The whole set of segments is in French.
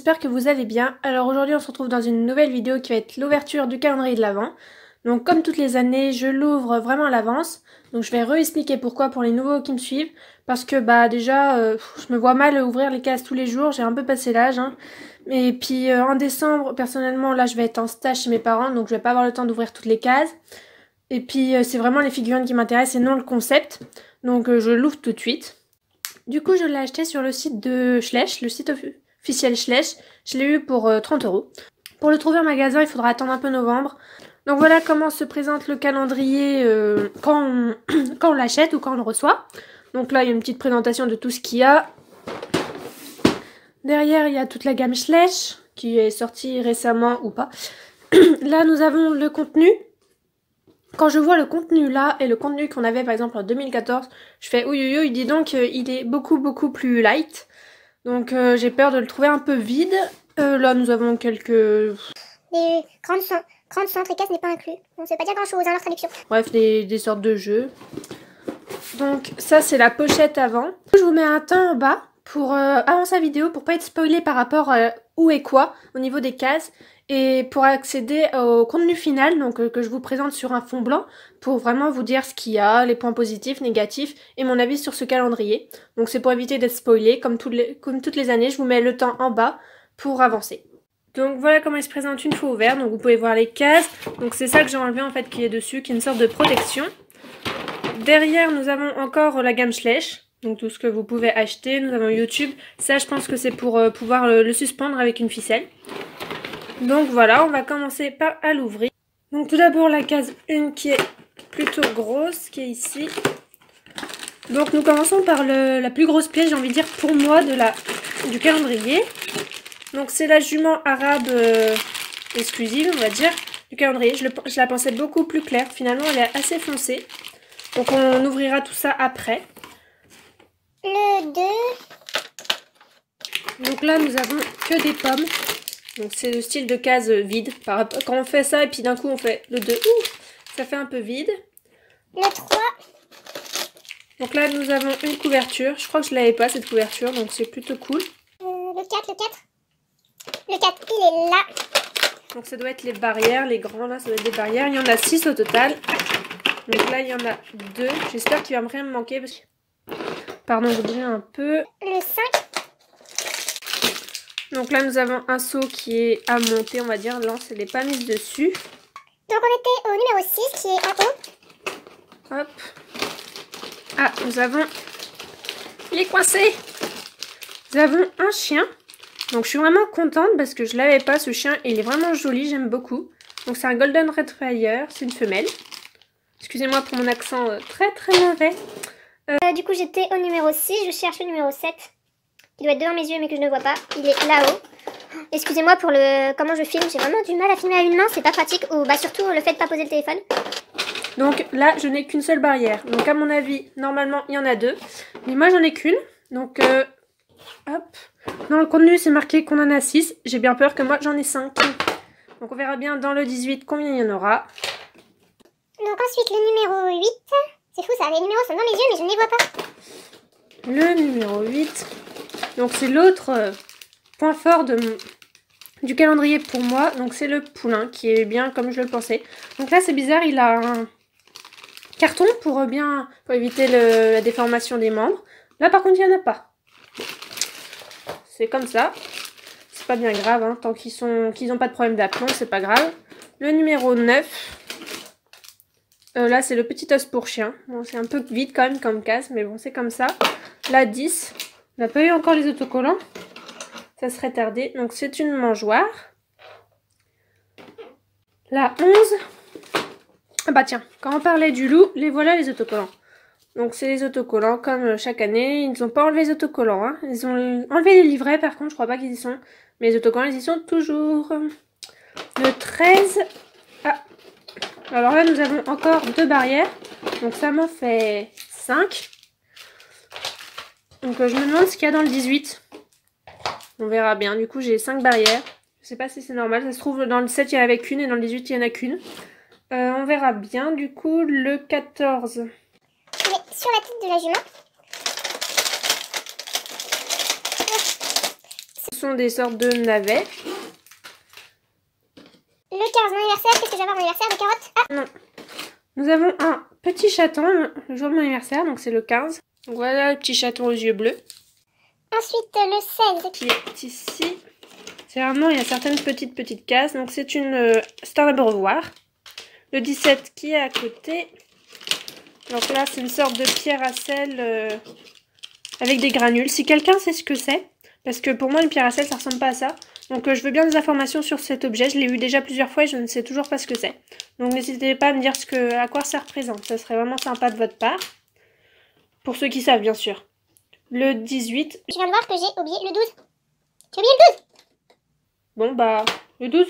j'espère que vous allez bien. Alors aujourd'hui on se retrouve dans une nouvelle vidéo qui va être l'ouverture du calendrier de l'Avent. Donc comme toutes les années, je l'ouvre vraiment à l'avance. Donc je vais réexpliquer pourquoi pour les nouveaux qui me suivent. Parce que déjà, je me vois mal ouvrir les cases tous les jours, j'ai un peu passé l'âge. Et puis en décembre, personnellement, là je vais être en stage chez mes parents, donc je vais pas avoir le temps d'ouvrir toutes les cases. Et puis c'est vraiment les figurines qui m'intéressent et non le concept. Donc je l'ouvre tout de suite. Du coup, je l'ai acheté sur le site de Schleich, le site officiel Schleich. Je l'ai eu pour 30 €. Pour le trouver en magasin, il faudra attendre un peu novembre. Donc voilà comment se présente le calendrier quand on l'achète ou quand on le reçoit. Donc là, il y a une petite présentation de tout ce qu'il y a. Derrière, il y a toute la gamme Schleich qui est sortie récemment ou pas. Là, nous avons le contenu. Quand je vois le contenu là et le contenu qu'on avait par exemple en 2014, je fais ouïouïouï, dis donc il est beaucoup plus light. Donc j'ai peur de le trouver un peu vide. Là nous avons quelques... Des grandes centres et cases n'est pas inclus. On ne sait pas dire grand chose dans leur traduction. Bref, des sortes de jeux. Donc ça c'est la pochette avant. Je vous mets un temps en bas pour avancer la vidéo pour pas être spoilé par rapport à où et quoi au niveau des cases. Et pour accéder au contenu final, donc que je vous présente sur un fond blanc, pour vraiment vous dire ce qu'il y a, les points positifs, négatifs, et mon avis sur ce calendrier. Donc c'est pour éviter d'être spoilé, comme toutes les années, je vous mets le temps en bas pour avancer. Donc voilà comment il se présente une fois ouvert, donc vous pouvez voir les cases. Donc c'est ça que j'ai enlevé en fait qui est dessus, qui est une sorte de protection. Derrière nous avons encore la gamme Schleich, donc tout ce que vous pouvez acheter. Nous avons YouTube, ça je pense que c'est pour pouvoir le suspendre avec une ficelle. Donc voilà, on va commencer par à l'ouvrir. Donc tout d'abord la case 1 qui est plutôt grosse, qui est ici. Donc nous commençons par la plus grosse pièce, j'ai envie de dire pour moi, du calendrier. Donc c'est la jument arabe exclusive, on va dire, du calendrier. Je la pensais beaucoup plus claire, finalement elle est assez foncée. Donc on ouvrira tout ça après. Le 2. Donc là nous avons que des pommes. Donc c'est le style de case vide. Quand on fait ça et puis d'un coup on fait le 2, ça fait un peu vide. Le 3. Donc là nous avons une couverture. Je crois que je l'avais pas cette couverture, donc c'est plutôt cool. Le 4. Le 4, il est là. Donc ça doit être les barrières, les grands là, ça doit être des barrières. Il y en a 6 au total. Donc là il y en a 2. J'espère qu'il va rien me manquer parce que... Pardon, je dirais un peu. Le 5. Donc là nous avons un seau qui est à monter, on va dire. Là elle n'est pas mise dessus. Donc on était au numéro 6 qui est en haut. Hop. Ah, nous avons... Il est coincé. Nous avons un chien. Donc je suis vraiment contente parce que je l'avais pas ce chien. Et il est vraiment joli, j'aime beaucoup. Donc c'est un Golden Retriever, c'est une femelle. Excusez-moi pour mon accent très mauvais. Du coup j'étais au numéro 6, je cherche le numéro 7. Qui doit être devant mes yeux mais que je ne vois pas. Il est là-haut. Excusez-moi pour comment je filme, j'ai vraiment du mal à filmer à une main, c'est pas pratique. Ou surtout le fait de pas poser le téléphone. Donc là je n'ai qu'une seule barrière. Donc à mon avis, normalement il y en a 2. Mais moi j'en ai qu'une. Donc hop. Dans le contenu c'est marqué qu'on en a 6. J'ai bien peur que moi j'en ai 5. Donc on verra bien dans le 18 combien il y en aura. Donc ensuite le numéro 8. C'est fou ça, les numéros sont dans mes yeux mais je ne les vois pas. Le numéro 8. Donc c'est l'autre point fort du calendrier pour moi. Donc c'est le poulain qui est bien comme je le pensais. Donc là c'est bizarre, il a un carton pour éviter la déformation des membres. Là par contre il n'y en a pas. C'est comme ça. C'est pas bien grave, hein. Tant qu'ils n'ont pas de problème d'aplomb, c'est pas grave. Le numéro 9. Là c'est le petit os pour chien. Bon, c'est un peu vide quand même comme case, mais bon c'est comme ça. La 10. On n'a pas eu encore les autocollants. Ça serait tardé. Donc c'est une mangeoire. La 11. Ah bah tiens, quand on parlait du loup, les voilà les autocollants. Donc c'est les autocollants comme chaque année. Ils n'ont pas enlevé les autocollants. Hein. Ils ont enlevé les livrets par contre, je crois pas qu'ils y sont. Mais les autocollants ils y sont toujours. Le 13. Ah. Alors là nous avons encore 2 barrières. Donc ça m'en fait 5. Donc je me demande ce qu'il y a dans le 18. On verra bien. Du coup j'ai 5 barrières. Je sais pas si c'est normal. Ça se trouve dans le 7 il y en avait qu'une et dans le 18 il y en a qu'une. On verra bien. Du coup le 14. Il est sur la tête de la jument. Ce sont des sortes de navets. Le 15, mon anniversaire, qu'est-ce que j'avais à mon anniversaire? Des carottes? Ah non. Nous avons un petit chaton, le jour de mon anniversaire, donc c'est le 15. Donc voilà le petit chaton aux yeux bleus. Ensuite, le 16. Qui est ici. C'est vraiment, il y a certaines petites cases. Donc c'est un abreuvoir. Le 17 qui est à côté. Donc là, c'est une sorte de pierre à sel avec des granules. Si quelqu'un sait ce que c'est, parce que pour moi, une pierre à sel, ça ressemble pas à ça. Donc je veux bien des informations sur cet objet. Je l'ai eu déjà plusieurs fois et je ne sais toujours pas ce que c'est. Donc n'hésitez pas à me dire à quoi ça représente. Ça serait vraiment sympa de votre part. Pour ceux qui savent, bien sûr. Le 18. Je viens de voir que j'ai oublié le 12. J'ai oublié le 12. Bon bah, le 12.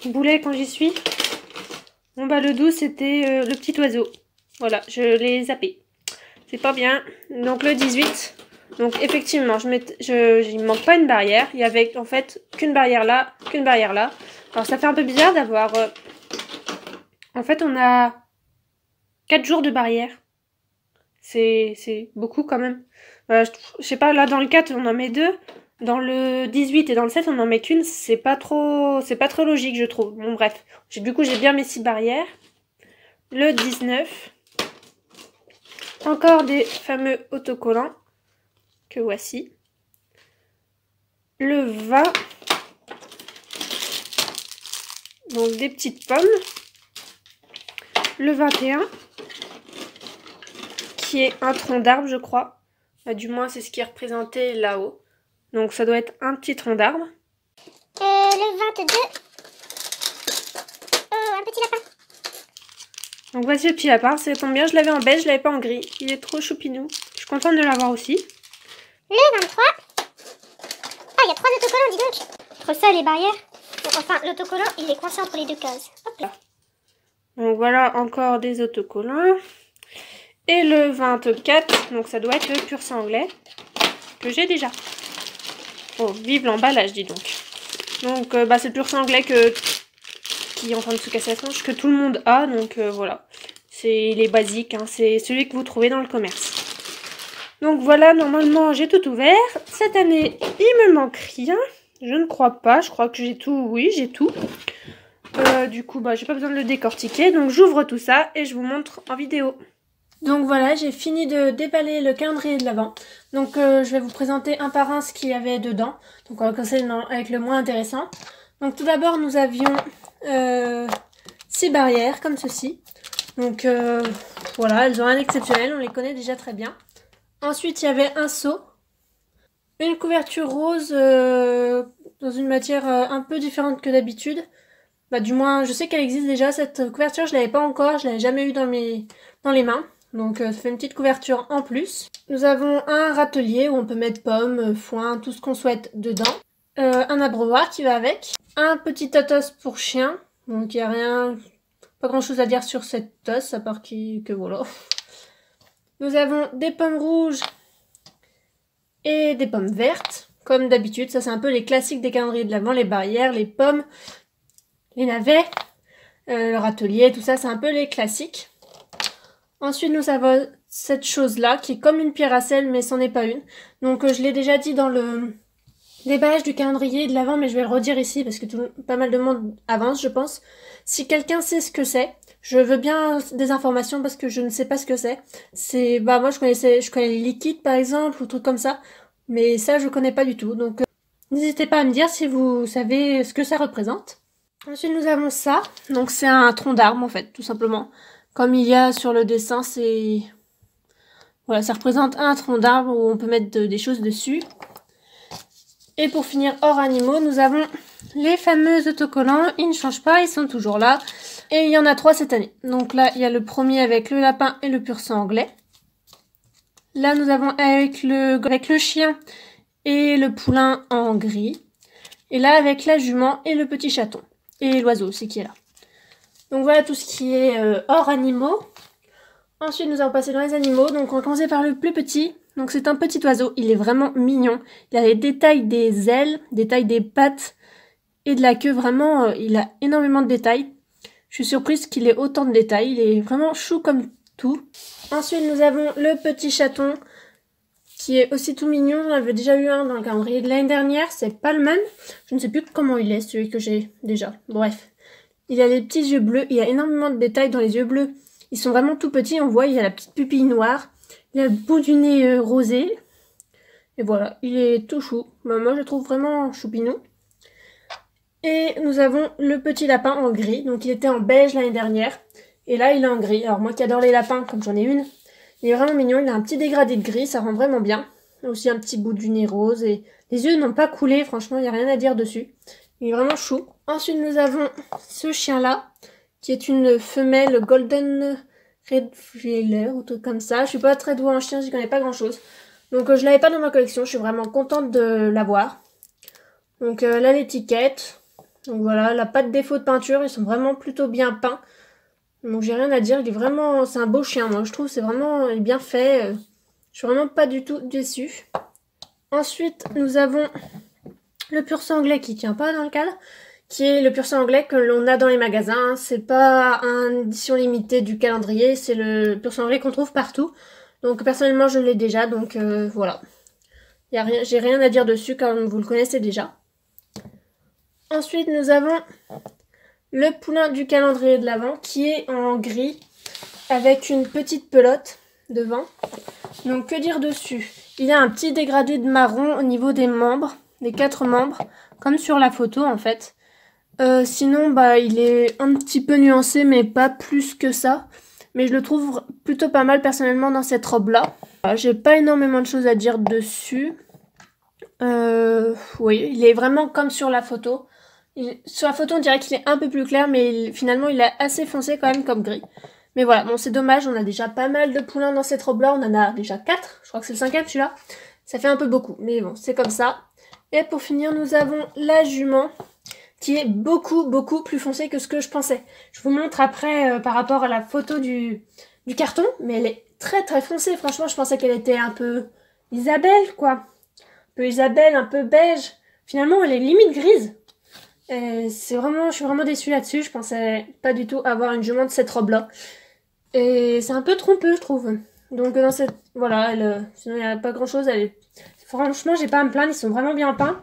Boulet quand j'y suis. Bon bah le 12 c'était le petit oiseau. Voilà, je l'ai zappé. C'est pas bien. Donc le 18. Donc effectivement, il me manque pas une barrière. Il y avait en fait qu'une barrière là, qu'une barrière là. Alors ça fait un peu bizarre d'avoir... En fait on a 4 jours de barrière. C'est beaucoup quand même. Je sais pas, là dans le 4 on en met 2. Dans le 18 et dans le 7 on en met qu'une. C'est pas trop logique je trouve. Bon bref. Du coup j'ai bien mes 6 barrières. Le 19. Encore des fameux autocollants. Que voici. Le 20. Donc des petites pommes. Le 21. Qui est un tronc d'arbre je crois. Du moins c'est ce qui est représenté là-haut. Donc ça doit être un petit tronc d'arbre. Le 22. Oh, un petit lapin. Donc voici le petit lapin. Ça tombe bien, je l'avais en beige, je l'avais pas en gris. Il est trop choupinou. Je suis contente de l'avoir aussi. Le 23. Ah, il y a 3 autocollants, dis donc. Entre ça et les barrières. Bon, enfin, l'autocollant, il est coincé entre les 2 cases. Hop là. Donc voilà, encore des autocollants. Et le 24, donc ça doit être le pur sang anglais. Que j'ai déjà. Oh, vive l'emballage, dis donc. Donc, c'est le pur sang anglais qui est en train de se casser la tronche, que tout le monde a. Donc, voilà. C'est les basiques, hein, c'est celui que vous trouvez dans le commerce. Donc, voilà, normalement, j'ai tout ouvert. Cette année, il me manque rien. Je ne crois pas. Je crois que j'ai tout. Oui, j'ai tout. Du coup, j'ai pas besoin de le décortiquer. Donc, j'ouvre tout ça et je vous montre en vidéo. Donc voilà, j'ai fini de déballer le calendrier de l'Avent. Donc je vais vous présenter un par un ce qu'il y avait dedans. Donc on va commencer avec le moins intéressant. Donc tout d'abord nous avions 6 barrières comme ceci. Donc voilà, elles ont rien d'exceptionnel, on les connaît déjà très bien. Ensuite il y avait un seau, une couverture rose dans une matière un peu différente que d'habitude. Du moins je sais qu'elle existe déjà, cette couverture je l'avais pas encore, je l'avais jamais eu dans les mains. Donc ça fait une petite couverture en plus. Nous avons un râtelier où on peut mettre pommes, foin, tout ce qu'on souhaite dedans. Un abreuvoir qui va avec. Un petit tatos pour chien. Donc il n'y a rien, pas grand chose à dire sur cette tasse à part que voilà. Nous avons des pommes rouges et des pommes vertes. Comme d'habitude, ça c'est un peu les classiques des calendriers de l'Avent, les barrières, les pommes, les navets, le râtelier, tout ça c'est un peu les classiques. Ensuite, nous avons cette chose-là, qui est comme une pierre à sel, mais c'en est pas une. Donc, je l'ai déjà dit dans le déballage du calendrier de l'Avent, mais je vais le redire ici, parce que pas mal de monde avance, je pense. Si quelqu'un sait ce que c'est, je veux bien des informations, parce que je ne sais pas ce que c'est. Moi, je connais les liquides, par exemple, ou trucs comme ça. Mais ça, je connais pas du tout. Donc, n'hésitez pas à me dire si vous savez ce que ça représente. Ensuite, nous avons ça. Donc, c'est un tronc d'arbre, en fait, tout simplement. Comme il y a sur le dessin, voilà, ça représente un tronc d'arbre où on peut mettre des choses dessus. Et pour finir, hors animaux, nous avons les fameux autocollants. Ils ne changent pas, ils sont toujours là. Et il y en a 3 cette année. Donc là, il y a le premier avec le lapin et le pur sang anglais. Là, nous avons avec le chien et le poulain en gris. Et là, avec la jument et le petit chaton. Et l'oiseau aussi qui est là. Donc voilà tout ce qui est hors animaux. Ensuite nous allons passer dans les animaux. Donc on va commencer par le plus petit. Donc c'est un petit oiseau, il est vraiment mignon. Il a les détails des ailes, détails des pattes et de la queue. Vraiment, il a énormément de détails. Je suis surprise qu'il ait autant de détails. Il est vraiment chou comme tout. Ensuite nous avons le petit chaton qui est aussi tout mignon. J'en avais déjà eu un dans le calendrier de l'année dernière, c'est pas le même. Je ne sais plus comment il est, celui que j'ai déjà. Bref. Il a les petits yeux bleus, il y a énormément de détails dans les yeux bleus. Ils sont vraiment tout petits, on voit, il y a la petite pupille noire. Il a le bout du nez rosé. Et voilà, il est tout chou. Bah, moi, je le trouve vraiment choupinou. Et nous avons le petit lapin en gris. Donc, il était en beige l'année dernière. Et là, il est en gris. Alors, moi qui adore les lapins, comme j'en ai une, il est vraiment mignon. Il a un petit dégradé de gris, ça rend vraiment bien. Il a aussi un petit bout du nez rose. Et les yeux n'ont pas coulé, franchement, il n'y a rien à dire dessus. Il est vraiment chou. Ensuite, nous avons ce chien-là, qui est une femelle Golden Retriever, ou tout comme ça. Je suis pas très douée en chien, j'y connais pas grand-chose. Donc, je l'avais pas dans ma collection, je suis vraiment contente de l'avoir. Donc, là, l'étiquette. Donc, voilà, la pas de défaut de peinture, ils sont vraiment plutôt bien peints. Donc, j'ai rien à dire, il est vraiment... C'est un beau chien, moi, je trouve, c'est vraiment il est bien fait. Je suis vraiment pas du tout déçue. Ensuite, nous avons le pur sang anglais qui tient pas dans le cadre, qui est le pur sang anglais que l'on a dans les magasins. C'est pas une édition limitée du calendrier, c'est le pur sang anglais qu'on trouve partout. Donc personnellement je l'ai déjà, donc voilà. J'ai rien à dire dessus comme vous le connaissez déjà. Ensuite nous avons le poulain du calendrier de l'Avent qui est en gris avec une petite pelote devant. Donc que dire dessus? Il a un petit dégradé de marron au niveau des membres, des 4 membres, comme sur la photo en fait. Sinon bah il est un petit peu nuancé mais pas plus que ça. Mais je le trouve plutôt pas mal personnellement dans cette robe là. J'ai pas énormément de choses à dire dessus. Oui, il est vraiment comme sur la photo. Sur la photo on dirait qu'il est un peu plus clair mais finalement il est assez foncé quand même comme gris. Mais voilà, bon c'est dommage, on a déjà pas mal de poulains dans cette robe là, on en a déjà 4, je crois que c'est le 5e celui-là. Ça fait un peu beaucoup, mais bon c'est comme ça. Et pour finir nous avons la jument qui est beaucoup plus foncée que ce que je pensais. Je vous montre après par rapport à la photo du carton, mais elle est très foncée, franchement je pensais qu'elle était un peu Isabelle quoi. Un peu Isabelle, un peu beige. Finalement elle est limite grise. Je suis vraiment déçue là-dessus, je pensais pas du tout avoir une jument de cette robe là. Et c'est un peu trompeux, je trouve. Donc dans cette... Voilà, sinon il n'y a pas grand-chose. Franchement, j'ai pas à me plaindre, ils sont vraiment bien peints.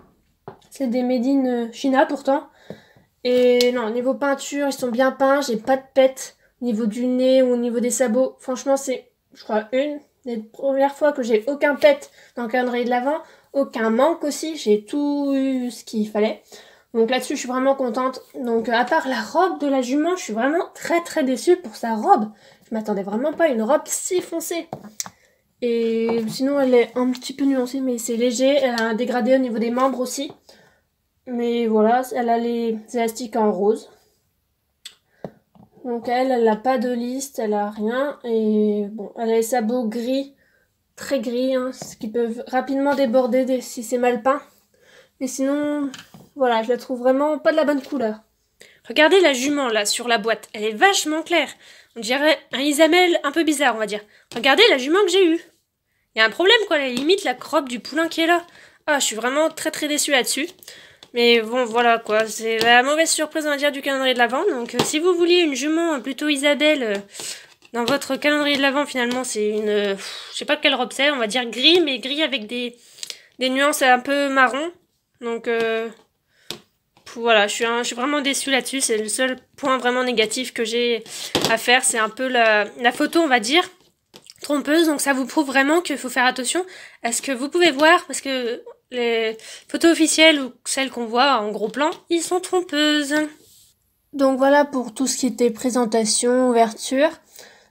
C'est des made in China pourtant. Et non, niveau peinture, ils sont bien peints. J'ai pas de pète au niveau du nez ou au niveau des sabots. Franchement, c'est, je crois, une des premières fois que j'ai aucun pète dans le calendrier de l'Avent. Aucun manque aussi. J'ai tout eu ce qu'il fallait. Donc là-dessus, je suis vraiment contente. Donc à part la robe de la jument, je suis vraiment très déçue pour sa robe. Je m'attendais vraiment pas à une robe si foncée. Et sinon, elle est un petit peu nuancée, mais c'est léger. Elle a un dégradé au niveau des membres aussi. Mais voilà, elle a les élastiques en rose. Donc elle n'a pas de liste, elle a rien. Et bon, elle a les sabots gris, très gris, hein, ce qui peuvent rapidement déborder si c'est mal peint. Mais sinon... Voilà, je la trouve vraiment pas de la bonne couleur. Regardez la jument là sur la boîte, elle est vachement claire. On dirait un Isabelle un peu bizarre, on va dire. Regardez la jument que j'ai eue. Il y a un problème quoi, la limite la crotte du poulain qui est là. Ah, je suis vraiment très déçue là-dessus. Mais bon, voilà quoi, c'est la mauvaise surprise on va dire du calendrier de l'Avent. Donc si vous vouliez une jument plutôt Isabelle dans votre calendrier de l'Avent, finalement c'est une... je sais pas quelle robe c'est, on va dire gris, mais gris avec des nuances un peu marron. Donc... voilà, je suis vraiment déçue là-dessus. C'est le seul point vraiment négatif que j'ai à faire. C'est un peu la photo, on va dire, trompeuse. Donc ça vous prouve vraiment qu'il faut faire attention à ce que vous pouvez voir. Parce que les photos officielles ou celles qu'on voit en gros plan, ils sont trompeuses. Donc voilà pour tout ce qui était présentation, ouverture.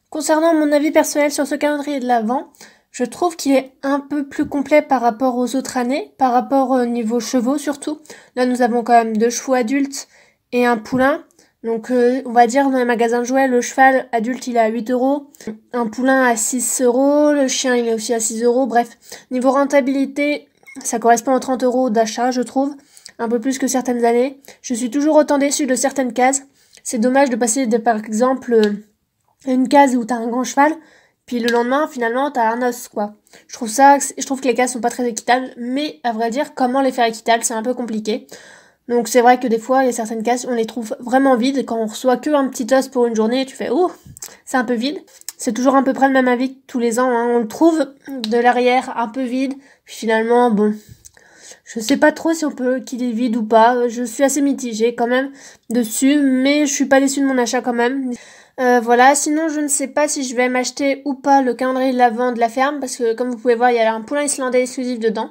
Concernant mon avis personnel sur ce calendrier de l'Avent, je trouve qu'il est un peu plus complet par rapport aux autres années, par rapport au niveau chevaux surtout. Là, nous avons quand même 2 chevaux adultes et un poulain. Donc, on va dire dans les magasins de jouets, le cheval adulte, il est à 8 €, un poulain à 6 €, le chien, il est aussi à 6 €. Bref, niveau rentabilité, ça correspond aux 30 € d'achat, je trouve. Un peu plus que certaines années. Je suis toujours autant déçue de certaines cases. C'est dommage de passer, par exemple, une case où t'as un grand cheval, puis le lendemain, finalement, t'as un os, quoi. Je trouve que les cases sont pas très équitables, mais à vrai dire, comment les faire équitables, c'est un peu compliqué. Donc c'est vrai que des fois, il y a certaines cases, on les trouve vraiment vides, et quand on reçoit que un petit os pour une journée, tu fais « Oh, c'est un peu vide. C'est toujours à peu près le même avis que tous les ans, hein. On le trouve de l'arrière un peu vide, puis finalement, bon, je sais pas trop si on peut qu'il est vide ou pas. Je suis assez mitigée quand même dessus, mais je suis pas déçue de mon achat quand même. Voilà, sinon je ne sais pas si je vais m'acheter ou pas le calendrier de l'Avent de la ferme, parce que comme vous pouvez voir, il y a un poulain islandais exclusif dedans.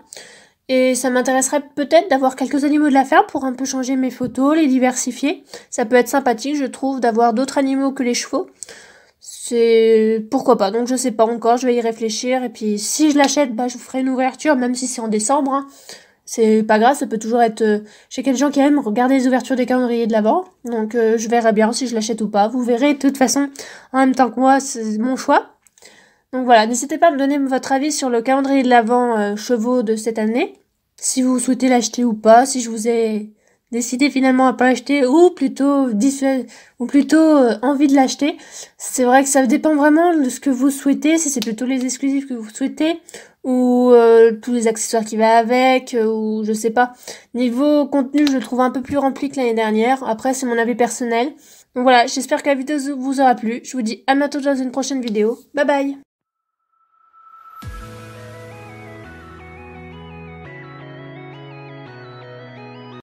Et ça m'intéresserait peut-être d'avoir quelques animaux de la ferme pour un peu changer mes photos, les diversifier. Ça peut être sympathique, je trouve, d'avoir d'autres animaux que les chevaux. C'est... pourquoi pas, donc je sais pas encore, je vais y réfléchir. Et puis si je l'achète, bah je vous ferai une ouverture, même si c'est en décembre, hein. C'est pas grave, ça peut toujours être... Chez quelques gens qui aiment regarder les ouvertures des calendriers de l'Avent. Donc je verrai bien si je l'achète ou pas. Vous verrez de toute façon en même temps que moi, c'est mon choix. Donc voilà, n'hésitez pas à me donner votre avis sur le calendrier de l'Avent chevaux de cette année. Si vous souhaitez l'acheter ou pas, si je vous ai décidé finalement à pas l'acheter ou plutôt envie de l'acheter. C'est vrai que ça dépend vraiment de ce que vous souhaitez, si c'est plutôt les exclusifs que vous souhaitez ou tous les accessoires qui va avec ou je sais pas. Niveau contenu, je le trouve un peu plus rempli que l'année dernière. Après, c'est mon avis personnel. Donc voilà, j'espère que la vidéo vous aura plu. Je vous dis à bientôt dans une prochaine vidéo. Bye bye!